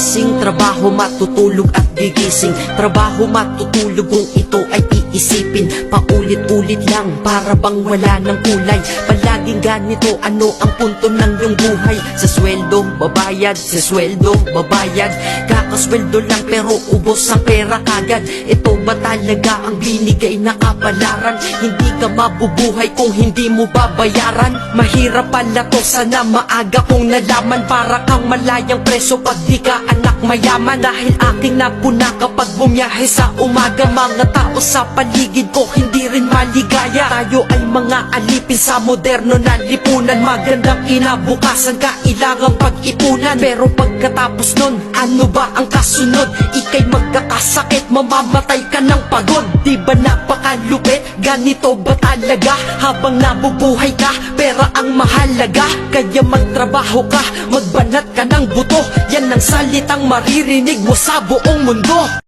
gigising, trabaho matutulog at gigising, trabaho matutulog kung ito ay iisipin. Paulit-ulit lang para bang wala ng kulay. Palaging ganito, ano ang punto ng iyong buhay? Sa sweldo, babayad, sa sweldo, babayad. Kakasweldo lang pero ubos ang pera kagad. Ito ba talaga ang binigay na kapalaran? Hindi ka mabubuhay kung hindi mo babayaran. Mahirap pala to, sana maaga kong nalaman. Para kang malayang preso pag di ka anak mayaman. Dahil aking napuna kapag bumiyahe sa umaga. Mga tao sa paligid ko hindi rin maligaya. Tayo ay mga alipin sa moderno na lipunan. Magandang kinabukasan kailangang pag-ipunan. Pero pagkatapos nun, ano ba ang kasunod? Ika'y magkakasakit, mamamatay ka ng pagod. Di ba napakalupit? Ganito ba talaga? Habang nabubuhay ka, pera ang mahalaga. Kaya magtrabaho ka, magbanat ka ng buto. Yan ang salitang maririnig mo sa buong mundo.